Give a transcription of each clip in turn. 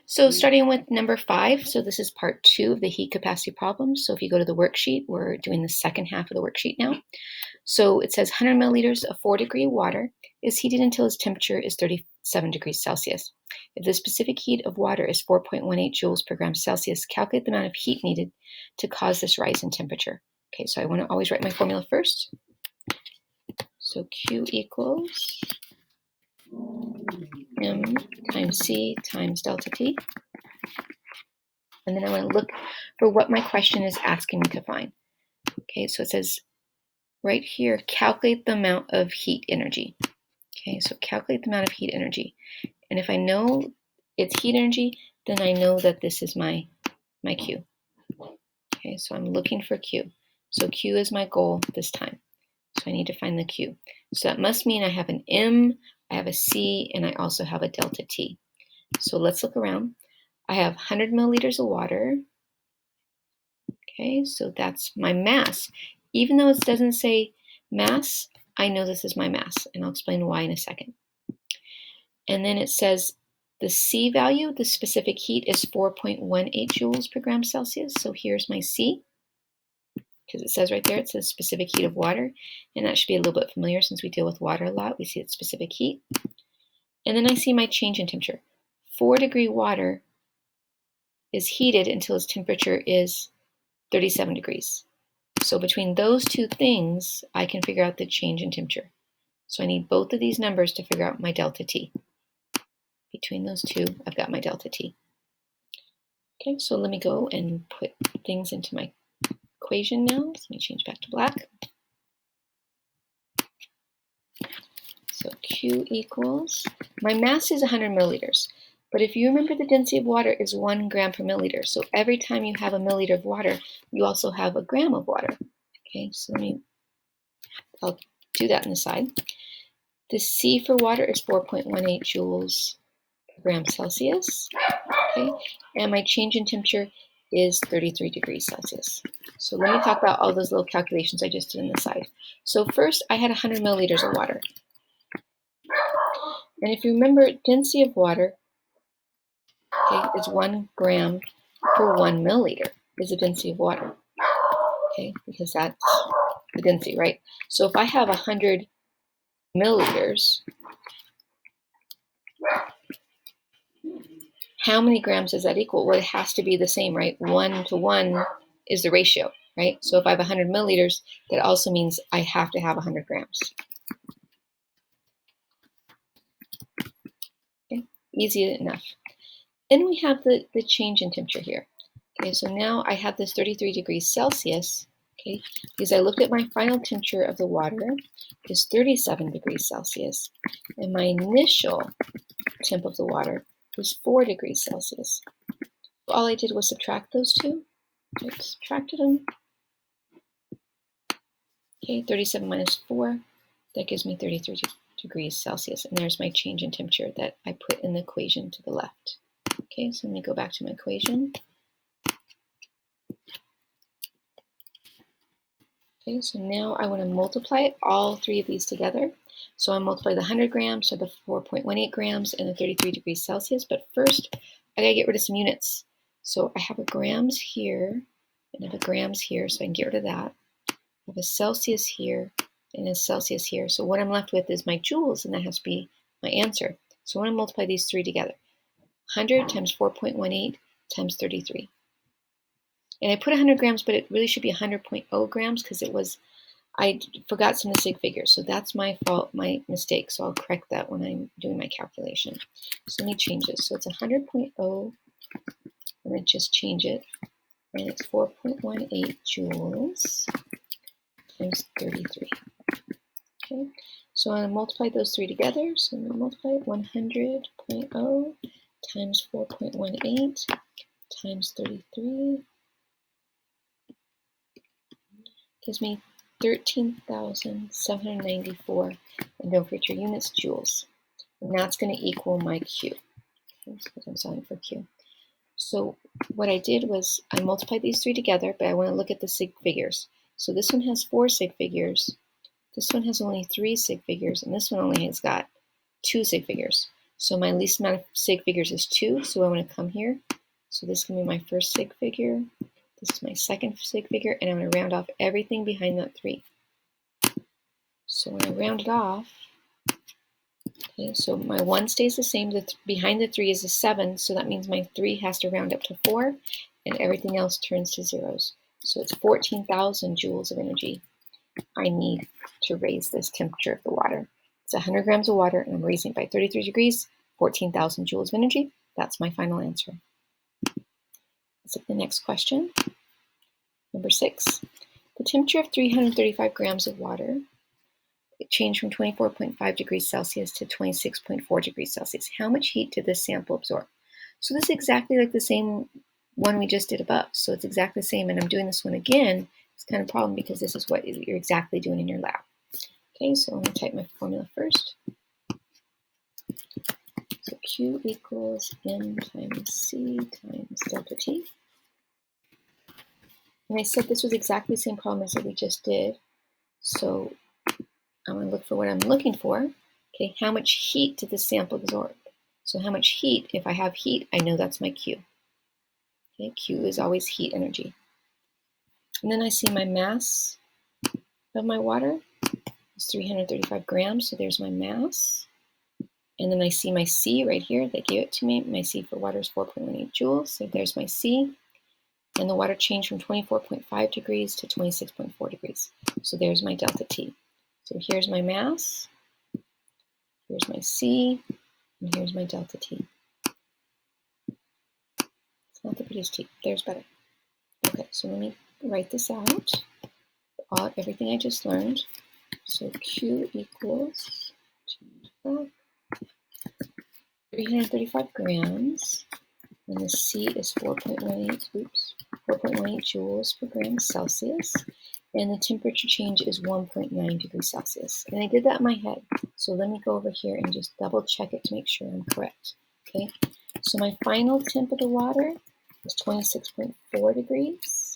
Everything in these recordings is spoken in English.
So starting with number 5, so this is part 2 of the heat capacity problem. So if you go to the worksheet, we're doing the second half of the worksheet now. So it says 100 milliliters of 4-degree water is heated until its temperature is 37 degrees Celsius. If the specific heat of water is 4.18 joules per gram Celsius, calculate the amount of heat needed to cause this rise in temperature. Okay, so I want to always write my formula first. So Q equals M times C times delta T. And then I want to look for what my question is asking me to find. Okay, so it says right here, calculate the amount of heat energy. Okay, so calculate the amount of heat energy. And if I know it's heat energy, then I know that this is my Q. Okay, so I'm looking for Q. So Q is my goal this time. So I need to find the Q. So that must mean I have an M, I have a C, and I also have a delta T. So let's look around. I have 100 milliliters of water. Okay, so that's my mass. Even though it doesn't say mass, I know this is my mass, and I'll explain why in a second. And then it says the C value, the specific heat, is 4.18 joules per gram Celsius. So here's my C, because it says right there, it says specific heat of water, and that should be a little bit familiar since we deal with water a lot. We see its specific heat. And then I see my change in temperature. 4-degree water is heated until its temperature is 37 degrees. So between those two things, I can figure out the change in temperature. So I need both of these numbers to figure out my delta T. Between those two, I've got my delta T. Okay, so let me go and put things into my equation now. So let me change back to black. So Q equals, my mass is 100 milliliters. But if you remember, the density of water is 1 gram per milliliter. So every time you have a milliliter of water, you also have a gram of water. Okay, so I'll do that on the side. The C for water is 4.18 joules per gram Celsius. Okay, and my change in temperature is 33 degrees Celsius. So let me talk about all those little calculations I just did on the side. So first, I had 100 milliliters of water. And if you remember, density of water, okay, is 1 gram per 1 milliliter is the density of water. Okay, because that's the density, right? So if I have 100 milliliters, how many grams does that equal? Well, it has to be the same, right? 1 to 1 is the ratio, right? So if I have 100 milliliters, that also means I have to have 100 grams. Okay, easy enough. Then we have the change in temperature here. Okay, so now I have this 33 degrees Celsius, okay, because I looked at my final temperature of the water is 37 degrees Celsius, and my initial temp of the water was 4 degrees Celsius. So all I did was subtract those two. I subtracted them. Okay, 37 minus 4, that gives me 33 degrees Celsius, and there's my change in temperature that I put in the equation to the left. Okay, so let me go back to my equation. Okay, so now I want to multiply all three of these together. So I multiply the 100 grams, so the 4.18 grams, and the 33 degrees Celsius. But first, I gotta get rid of some units. So I have a grams here, and I have a grams here, so I can get rid of that. I have a Celsius here, and a Celsius here. So what I'm left with is my joules, and that has to be my answer. So I want to multiply these three together. 100 times 4.18 times 33. And I put 100 grams, but it really should be 100.0 grams because I forgot some of the sig figures. So that's my fault, my mistake. So I'll correct that when I'm doing my calculation. So let me change this. So it's 100.0. I'm going to just change it. And it's 4.18 joules times 33. Okay. So I'm going to multiply those three together. So I'm going to multiply 100.0 times 4.18 times 33. Gives me 13,794, and don't forget your units, joules. And that's going to equal my Q, because I'm solving for Q. So what I did was I multiplied these three together, but I want to look at the sig figures. So this one has 4 sig figures, this one has only 3 sig figures, and this one only has got 2 sig figures. So my least amount of sig figures is 2, so I want to come here. So this can be my first sig figure. This is my second sig figure, and I'm going to round off everything behind that 3. So when I round it off, okay, so my 1 stays the same. Behind the 3 is a 7, so that means my 3 has to round up to 4, and everything else turns to zeros. So it's 14,000 joules of energy I need to raise this temperature of the water. It's 100 grams of water, and I'm raising it by 33 degrees, 14,000 joules of energy. That's my final answer. Let's look at the next question. Number 6. The temperature of 335 grams of water changed from 24.5 degrees Celsius to 26.4 degrees Celsius. How much heat did this sample absorb? So this is exactly like the same one we just did above. So it's exactly the same, and I'm doing this one again. It's kind of a problem because this is what you're exactly doing in your lab. Okay, so I'm going to type my formula first. So Q equals M times C times delta T. And I said this was exactly the same problem as that we just did. So I'm going to look for what I'm looking for. Okay, how much heat did the sample absorb? So how much heat, if I have heat, I know that's my Q. Okay, Q is always heat energy. And then I see my mass of my water is 335 grams, so there's my mass. And then I see my C right here, they gave it to me. My C for water is 4.18 joules, so there's my C. And the water changed from 24.5 degrees to 26.4 degrees. So there's my delta T. So here's my mass, here's my C, and here's my delta T. It's not the prettiest T, there's better. Okay, so let me write this out, everything I just learned. So Q equals 335 grams, and the C is 4.18 joules per gram Celsius, and the temperature change is 1.9 degrees Celsius. And I did that in my head, so let me go over here and just double check it to make sure I'm correct. Okay, so my final temp of the water is 26.4 degrees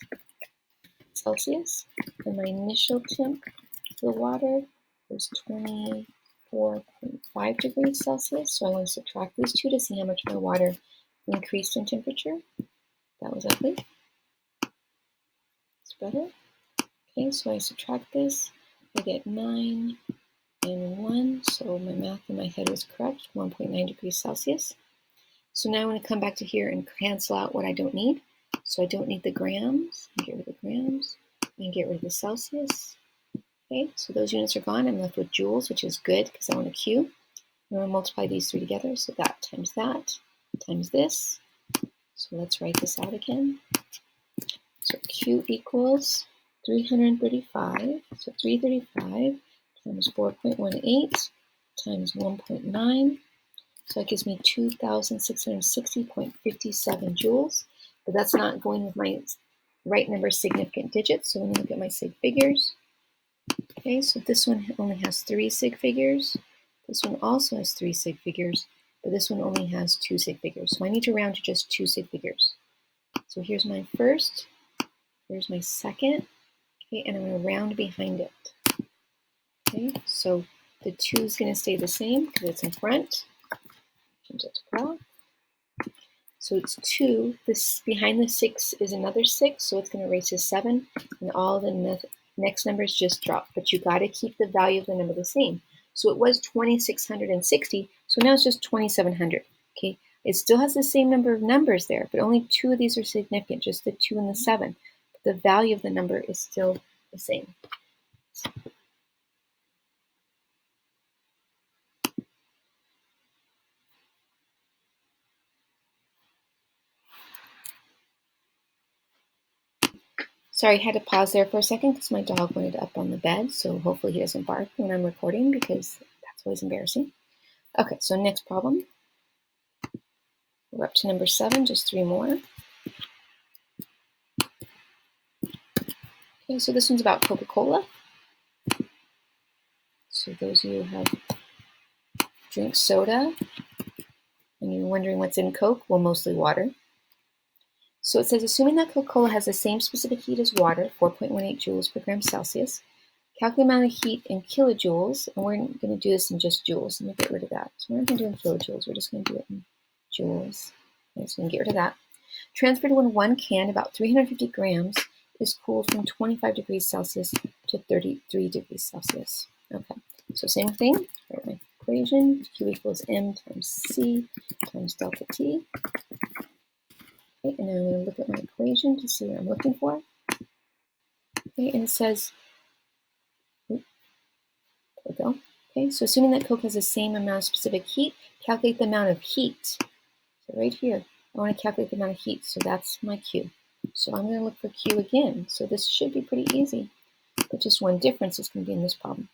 Celsius, and my initial temp of the water is 24.5 degrees Celsius. So I want to subtract these two to see how much my water increased in temperature. That was ugly. It's better. Okay, so I subtract this. I get 9 and 1. So my math in my head was correct, 1.9 degrees Celsius. So now I want to come back to here and cancel out what I don't need. So I don't need the grams. I get rid of the grams. And get rid of the Celsius. Okay, so those units are gone. I'm left with joules, which is good because I want a Q. I'm going to multiply these 3 together. So that times this. So let's write this out again. So Q equals 335. So 335 times 4.18 times 1.9. So that gives me 2,660.57 joules. But that's not going with my right number significant digits. So let me look at my sig figures. Okay, so this one only has 3 sig figures. This one also has 3 sig figures, but this one only has 2 sig figures. So I need to round to just 2 sig figures. So here's my first, here's my second, okay, and I'm going to round behind it. Okay, so the 2 is going to stay the same because it's in front. Change that to black. So it's 2. This behind the 6 is another 6, so it's going to raise to 7, and all the next numbers just drop. But you got to keep the value of the number the same. So it was 2,660, so now it's just 2,700. Okay, it still has the same number of numbers there, but only 2 of these are significant, just the 2 and the 7. But the value of the number is still the same. Sorry, I had to pause there for a second because my dog wanted up on the bed, so hopefully he doesn't bark when I'm recording because that's always embarrassing. Okay, so next problem. We're up to number 7, just 3 more. Okay, so this one's about Coca Cola. So those of you who have drink soda and you're wondering what's in Coke, well, mostly water. So it says, assuming that Coca Cola has the same specific heat as water, 4.18 joules per gram Celsius, calculate the amount of heat in kilojoules, and we're going to do this in just joules. Let me get rid of that. So we're not going to do it in kilojoules, we're just going to do it in joules. Okay, so I'm going to get rid of that. Transferred when 1 can, about 350 grams, is cooled from 25 degrees Celsius to 33 degrees Celsius. Okay, so same thing, write my equation, Q equals M times C times delta T. Okay, and then I'm going to look at my equation to see what I'm looking for. Okay, and it says, there we go. Okay, so assuming that Coke has the same amount of specific heat, calculate the amount of heat. So right here, I want to calculate the amount of heat, so that's my Q. So I'm going to look for Q again. So this should be pretty easy, but just one difference is going to be in this problem.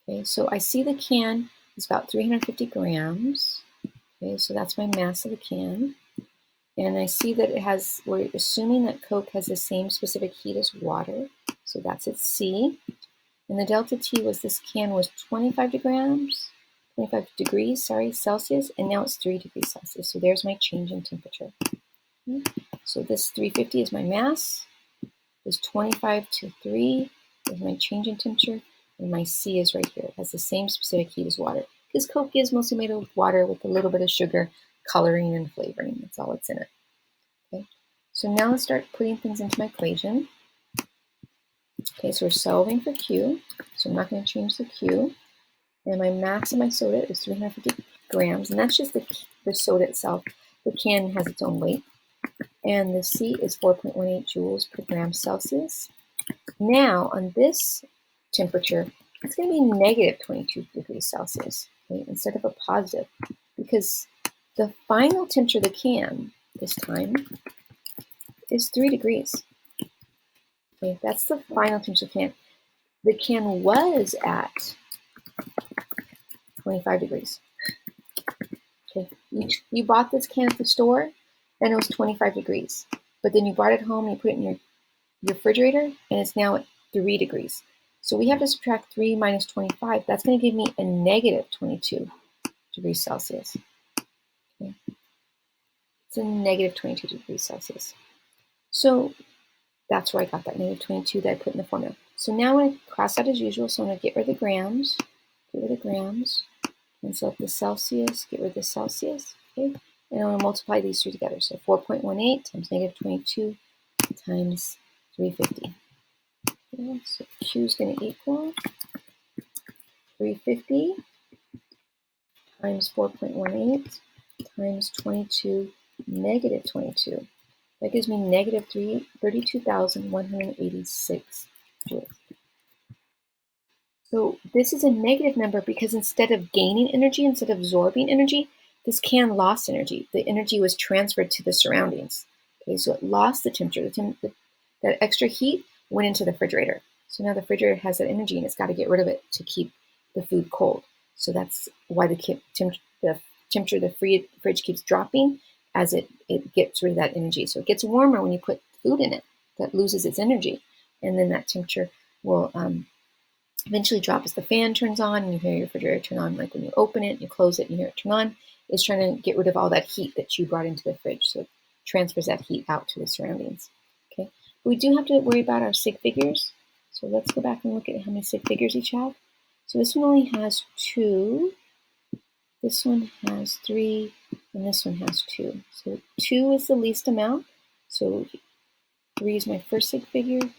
Okay, so I see the can is about 350 grams. Okay, so that's my mass of the can. And I see that it has, we're assuming that Coke has the same specific heat as water. So that's its C. And the delta T was this can was 25 degrees Celsius, and now it's 3 degrees Celsius. So there's my change in temperature. Okay. So this 350 is my mass. This 25 to 3 is my change in temperature. And my C is right here. It has the same specific heat as water. Because Coke is mostly made of water with a little bit of sugar, coloring, and flavoring. That's all that's in it. Okay. So now let's start putting things into my equation. Okay, so we're solving for Q. So I'm not going to change the Q. And my mass of my soda is 350 grams. And that's just the soda itself. The can has its own weight. And the C is 4.18 joules per gram Celsius. Now, on this temperature, it's going to be negative 22 degrees Celsius, okay, instead of a positive, because the final temperature of the can this time is 3 degrees. Okay, that's the final temperature of the can. The can was at 25 degrees. Okay, you bought this can at the store, and it was 25 degrees. But then you brought it home and you put it in your refrigerator, and it's now at 3 degrees. So we have to subtract 3 minus 25. That's going to give me a negative 22 degrees Celsius. Okay. It's a negative 22 degrees Celsius. So that's where I got that negative 22 that I put in the formula. So now I'm going to cross out as usual. So I'm going to get rid of the grams, cancel out the Celsius, get rid of the Celsius. Okay. And I'm going to multiply these two together. So 4.18 times negative 22 times 350. Okay, so Q is going to equal 350 times 4.18 times 22 negative 22. That gives me negative 32,186 joules. So this is a negative number because instead of gaining energy, instead of absorbing energy, this can lost energy. The energy was transferred to the surroundings. Okay, so it lost the temperature. That extra heat went into the refrigerator. So now the refrigerator has that energy and it's got to get rid of it to keep the food cold. So that's why the temperature of the fridge keeps dropping as it gets rid of that energy. So it gets warmer when you put food in it that loses its energy. And then that temperature will eventually drop as the fan turns on and you hear your refrigerator turn on. Like when you open it, you close it, and you hear it turn on. It's trying to get rid of all that heat that you brought into the fridge. So it transfers that heat out to the surroundings. Okay, but we do have to worry about our sig figures. So let's go back and look at how many sig figures each have. So this one only has 2, this one has 3, and this one has 2. So 2 is the least amount. So 3 is my first sig figure,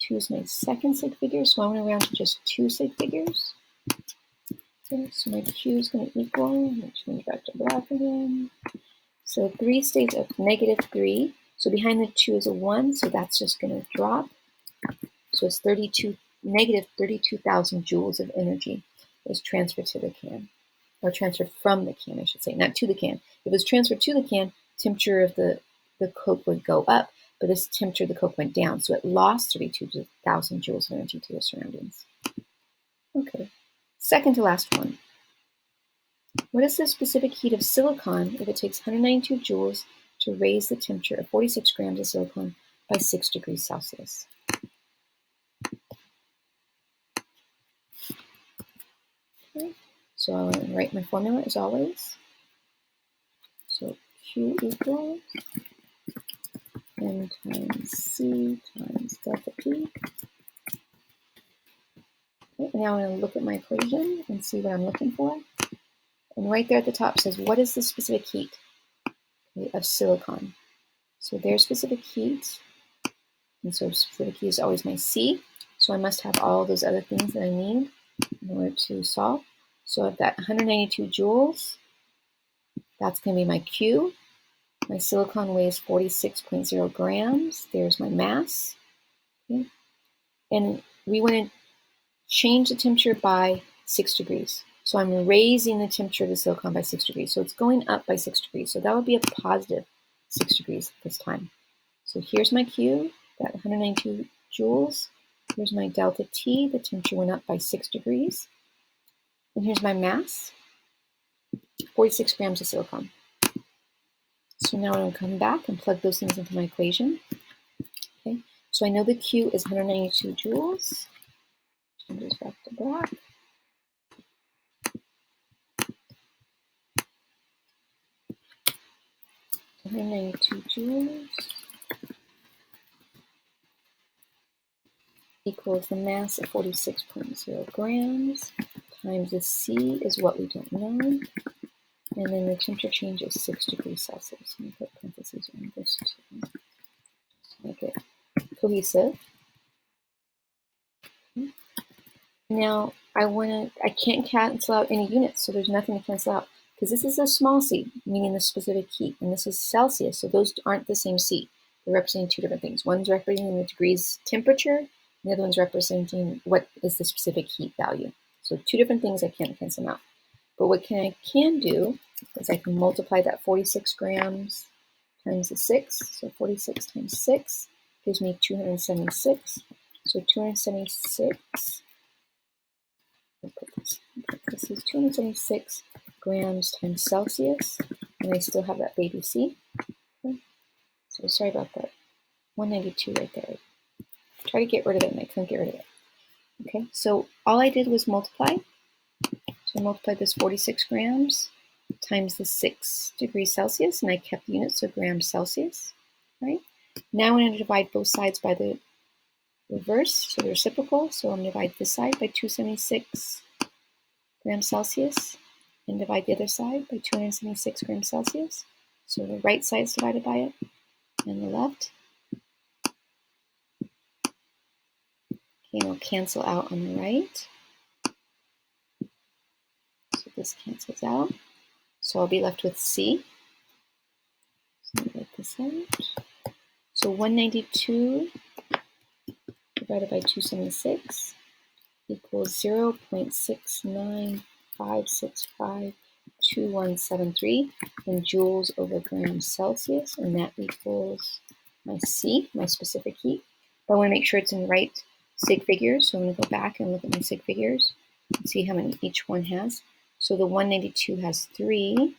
2 is my second sig figure. So I'm going to round to just 2 sig figures. Okay, so my Q is going to equal, let me change back to black again. So 3 stays at negative 3. So behind the 2 is a 1, so that's just going to drop. So it's negative 32,000 joules of energy is transferred to the can, or transferred from the can, I should say, not to the can. If it was transferred to the can, temperature of the Coke would go up, but this temperature of the Coke went down, so it lost 32,000 joules of energy to the surroundings. Okay, second to last one. What is the specific heat of silicon if it takes 192 joules to raise the temperature of 46 grams of silicon by 6 degrees Celsius? Okay. So I'll write my formula as always. So Q equals M times C times delta P. now I'm going to look at my equation and see what I'm looking for. And right there at the top says, what is the specific heat of silicon? So there's specific heat, and so specific heat is always my C. So I must have all those other things that I need in order to solve. So I've got 192 joules. That's going to be my Q. My silicon weighs 46.0 grams. There's my mass. Okay. And we want to change the temperature by 6 degrees. So I'm raising the temperature of the silicon by 6 degrees. So it's going up by 6 degrees. So that would be a positive 6 degrees this time. So here's my Q, got 192 joules. Here's my delta T, the temperature went up by 6 degrees. And here's my mass, 46 grams of silicon. So now I'm going to come back and plug those things into my equation. Okay, so I know the Q is 192 joules. Change this back to black. So 192 joules equals the mass of 46.0 grams times the C is what we don't know. And then the temperature change is 6 degrees Celsius. Let me put parentheses on this to make it cohesive. Okay. Now I can't cancel out any units, so there's nothing to cancel out because this is a small c, meaning the specific heat, and this is Celsius, so those aren't the same c. They're representing two different things. One's representing the degrees temperature, and the other one's representing what is the specific heat value. So two different things, I can't cancel them out. But what I can do is I can multiply that 46 grams times the 6. So 46 times 6 gives me 276. So 276, this is 276 grams times Celsius. And I still have that baby C. Okay. So sorry about that. 192 right there. Try to get rid of it and I couldn't get rid of it. Okay, so all I did was multiply. So I multiplied this 46 grams times the 6 degrees Celsius, and I kept the units, so grams Celsius, right? Now I'm going to divide both sides by the reverse, so the reciprocal. So I'm going to divide this side by 276 grams Celsius, and divide the other side by 276 grams Celsius. So the right side is divided by it, and the left. Okay, and I'll cancel out on the right. So this cancels out. So I'll be left with C. So let me write this out. So 192 divided by 276 equals 0.695652173 in joules over grams Celsius, and that equals my C, my specific heat. But I want to make sure it's in right sig figures, so I'm going to go back and look at my sig figures and see how many each one has. So the 192 has 3,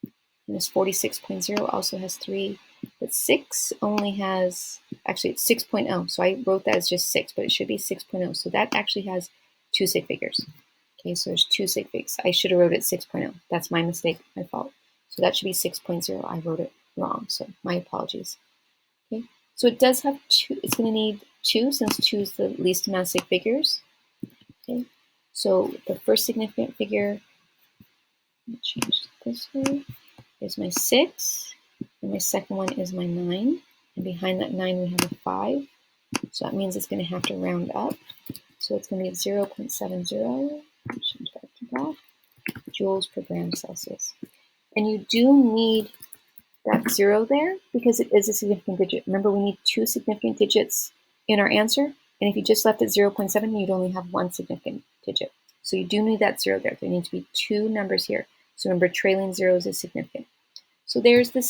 and this 46.0 also has 3, but 6 only has, actually it's 6.0, so I wrote that as just 6, but it should be 6.0, so that actually has 2 sig figures. Okay, so there's 2 sig figs. I should have wrote it 6.0. That's my mistake, my fault. So that should be 6.0. I wrote it wrong, so my apologies. Okay, so it does have 2, it's going to need 2 since 2 is the least amount of sig figures. Okay, so the first significant figure, let me change it this way, is my 6, and my second one is my 9, and behind that 9 we have a 5, so that means it's going to have to round up, so it's going to be 0.70, change back to that, joules per gram Celsius. And you do need that 0 there because it is a significant digit. Remember, we need 2 significant digits in our answer, and if you just left it 0.7, you'd only have 1 significant digit. So you do need that 0 there. There need to be 2 numbers here. So remember, trailing zeros is significant. So there's the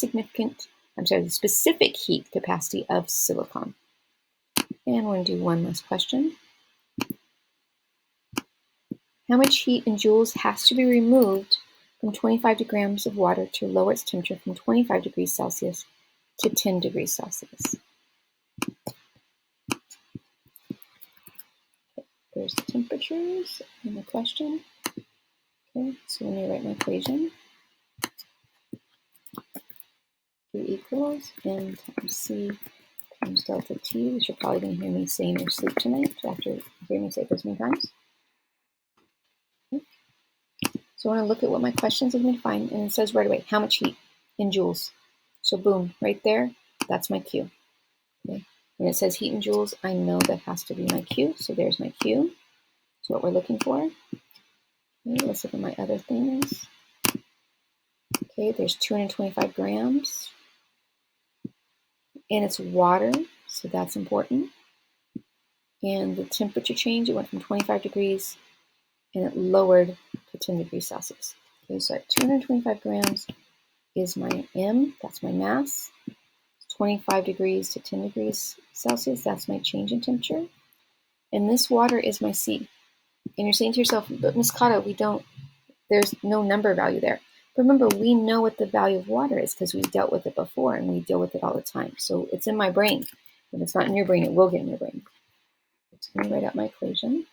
the specific heat capacity of silicon. And we're going to do one last question. How much heat in joules has to be removed from 25 grams of water to lower its temperature from 25 degrees Celsius to 10 degrees Celsius? Okay, there's the temperatures in the question. Okay, so let me write my equation. Q equals M times C times delta T, which you're probably going to hear me say in your sleep tonight after Hear me say it this many times. Okay. So I want to look at what my questions are going to find, and it says right away, how much heat in joules? So boom, right there, that's my Q. Okay. When it says heat in joules, I know that has to be my Q. So there's my Q. That's what we're looking for. Okay, let's look at my other things. Okay, there's 225 grams. And it's water, so that's important. And the temperature change, it went from 25 degrees and it lowered to 10 degrees Celsius. Okay, so at 225 grams is my M, that's my mass. 25 degrees to 10 degrees Celsius, that's my change in temperature. And this water is my C. And you're saying to yourself, but Ms. Cotta, there's no number value there. But remember, we know what the value of water is because we've dealt with it before and we deal with it all the time. So it's in my brain. If it's not in your brain, it will get in your brain. So let me write out my equation.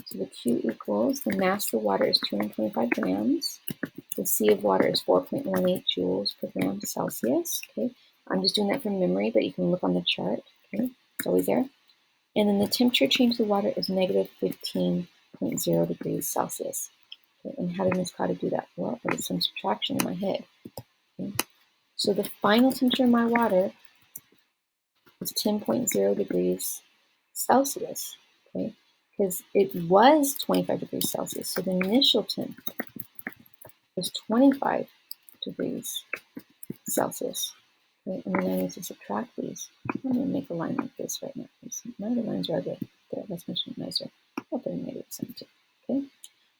So the Q equals, the mass of the water is 225 grams. The C of water is 4.18 joules per gram Celsius. Okay, I'm just doing that from memory, but you can look on the chart. Okay, it's always there. And then the temperature change of the water is negative 15.0 degrees Celsius. Okay, and how did Ms. Cotta do that? Well, I did some subtraction in my head. Okay. So the final temperature of my water is 10.0 degrees Celsius. Okay, because it was 25 degrees Celsius. So the initial temp is 25 degrees Celsius. Okay, and then I need to subtract these. I'm going to make a line like this right now. None of the lines are ugly. There, let's make it nicer. I'll put a negative sign too. Okay,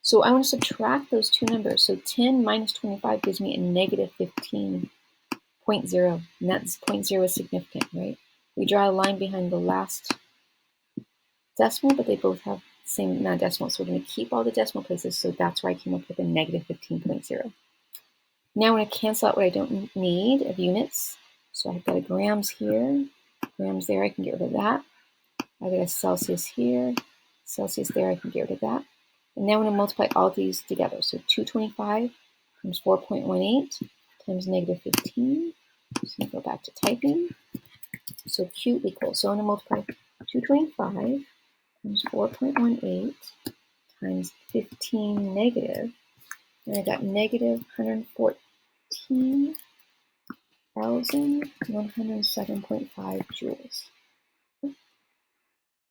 so I want to subtract those two numbers. So 10 minus 25 gives me a negative 15.0. And that's 0.0 is significant, right? We draw a line behind the last decimal, but they both have the same amount of decimals. So we're going to keep all the decimal places. So that's why I came up with a negative 15.0. Now I'm going to cancel out what I don't need of units. So I've got a grams here, grams there, I can get rid of that. I got a Celsius here, Celsius there, I can get rid of that. And now I'm going to multiply all these together. So 225 times 4.18 times negative 15. So I'm going to go back to typing. So Q equals, so I'm going to multiply 225 times 4.18 times 15 negative, and I got negative 114,107.5 joules.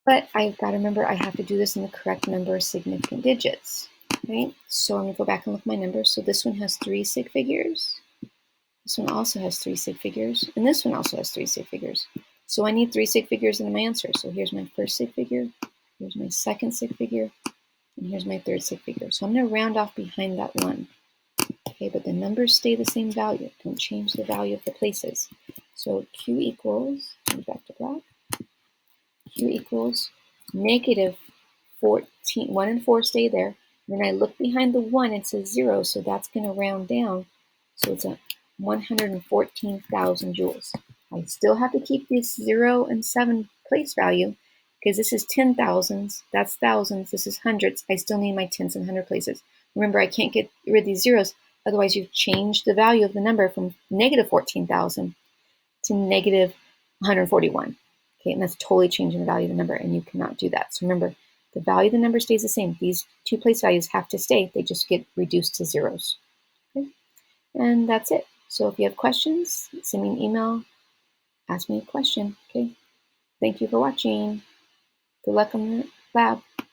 But I've got to remember I have to do this in the correct number of significant digits, right? So I'm going to go back and look at my numbers. So this one has 3 sig figures. This one also has 3 sig figures. And this one also has 3 sig figures. So I need 3 sig figures in my answer. So here's my first sig figure. Here's my second sig figure. And here's my third sig figure. So I'm going to round off behind that one. Okay, but the numbers stay the same value. Don't change the value of the places. So Q equals, back to black. Q equals negative 14. 1 and 4 stay there. And then I look behind the 1, it says 0, so that's going to round down. So it's a 114,000 joules. I still have to keep this 0 and 7 place value because this is 10,000s, that's thousands, this is hundreds. I still need my tens and hundred places. Remember, I can't get rid of these zeros, otherwise you've changed the value of the number from negative 14,000 to negative 141. Okay, and that's totally changing the value of the number, and you cannot do that. So remember, the value of the number stays the same. These two place values have to stay. They just get reduced to zeros. Okay, and that's it. So if you have questions, send me an email, ask me a question. Okay, thank you for watching. Good luck on the lab.